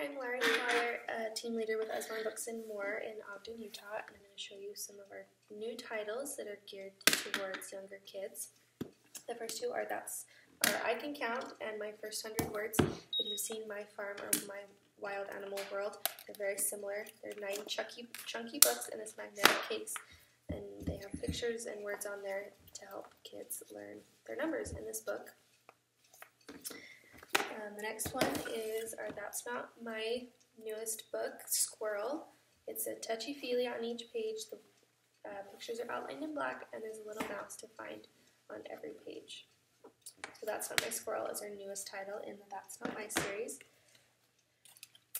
I'm Lauren Potter, a team leader with Usborne Books and More in Ogden, Utah, and I'm going to show you some of our new titles that are geared towards younger kids. The first two are I Can Count and My First 100 Words. If you've seen My Farm or My Wild Animal World, they're very similar. They're 9 chunky books in this magnetic case, and they have pictures and words on there to help kids learn their numbers in this book. The next one is That's Not My newest book, Squirrel. It's a touchy-feely on each page. The pictures are outlined in black, and there's a little mouse to find on every page. So That's Not My Squirrel is our newest title in the That's Not My series.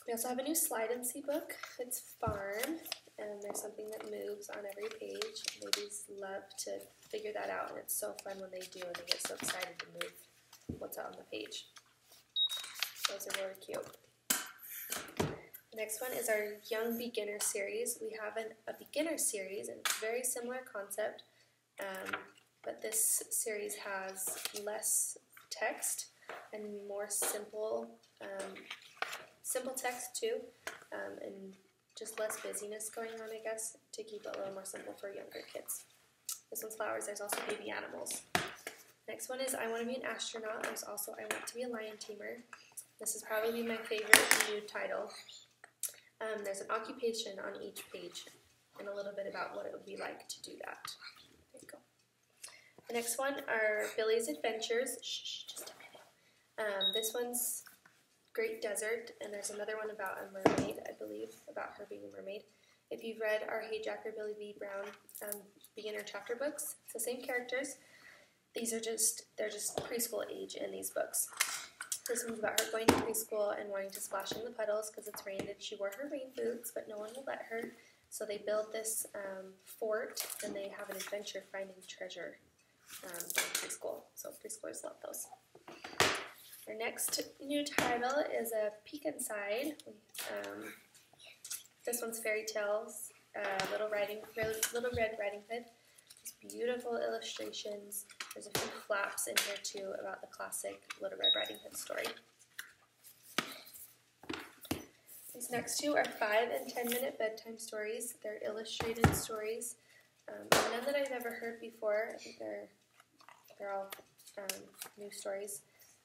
We also have a new slide and see book. It's Farm, and there's something that moves on every page. Babies love to figure that out, and it's so fun when they do, and they get so excited to move what's on the page. Those are really cute. The next one is our Young Beginner series. We have a beginner series, and it's a very similar concept, but this series has less text and more simple text too, and just less busyness going on, I guess, to keep it a little more simple for younger kids. This one's flowers. There's also baby animals. Next one is I Want to Be an Astronaut. There's also I Want to Be a Lion Tamer. This is probably my favorite new title. There's an occupation on each page and a little bit about what it would be like to do that. There you go. The next one are Billy's Adventures. Shh, just a minute. This one's Great Desert, and there's another one about a mermaid, I believe, about her being a mermaid. If you've read our Hey Jack or Billy B. Brown beginner chapter books, it's the same characters. They're just preschool age in these books. This one's about her going to preschool and wanting to splash in the puddles because it's rained, and she wore her rain boots, but no one will let her. So they build this fort, and they have an adventure finding treasure in preschool. So preschoolers love those. Our next new title is a Peek Inside. This one's Fairy Tales, Little Red Riding Hood. Just beautiful illustrations. There's a few flaps in here too about the classic Little Red Riding Hood story. These next two are 5 and 10-minute bedtime stories. They're illustrated stories. None that I've ever heard before. I think they're all new stories.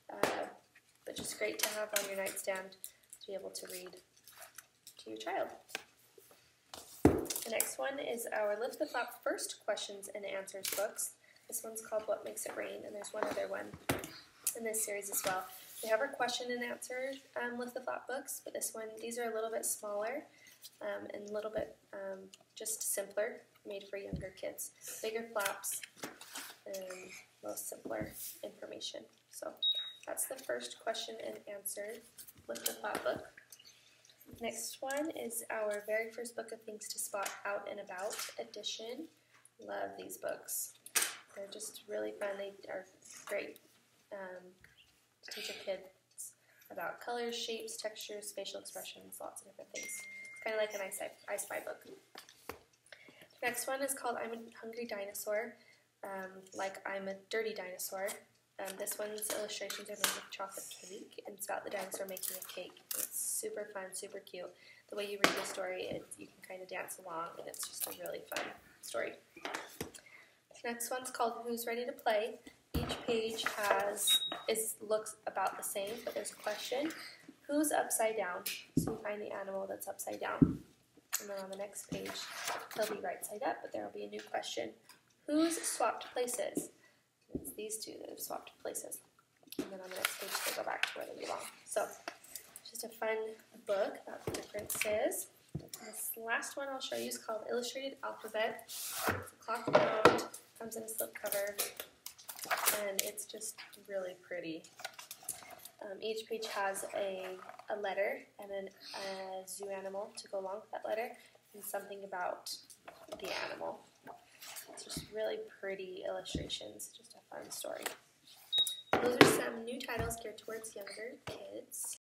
But just great to have on your nightstand to be able to read to your child. The next one is our Lift the Flap First Questions and Answers books. This one's called What Makes It Rain, and there's one other one in this series as well. We have our question and answer Lift the Flap books, but these are a little bit smaller and a little bit just simpler, made for younger kids. Bigger flaps and a little simpler information. So that's the first question and answer Lift the Flap book. Next one is our very first book of things to spot out and about edition. Love these books. They're just really fun. They are great to teach your kids about colors, shapes, textures, facial expressions, lots of different things. Kind of like an I Spy book. Next one is called I'm a Hungry Dinosaur, like I'm a Dirty Dinosaur. This one's illustrations are made with chocolate cake, and it's about the dinosaur making a cake. It's super fun, super cute. The way you read the story, you can kind of dance along, and it's just a really fun story. Next one's called Who's Ready to Play? Each page looks about the same, but there's a question. Who's upside down? So you find the animal that's upside down. And then on the next page, they'll be right side up, but there will be a new question. Who's swapped places? It's these two that have swapped places. And then on the next page, they go back to where they belong. So, just a fun book about the differences. This last one I'll show you is called Illustrated Alphabet. It's a cloth bound, comes in a slipcover, and it's just really pretty. Each page has a letter and then a zoo animal to go along with that letter, and something about the animal. It's just really pretty illustrations, just a fun story. Those are some new titles geared towards younger kids.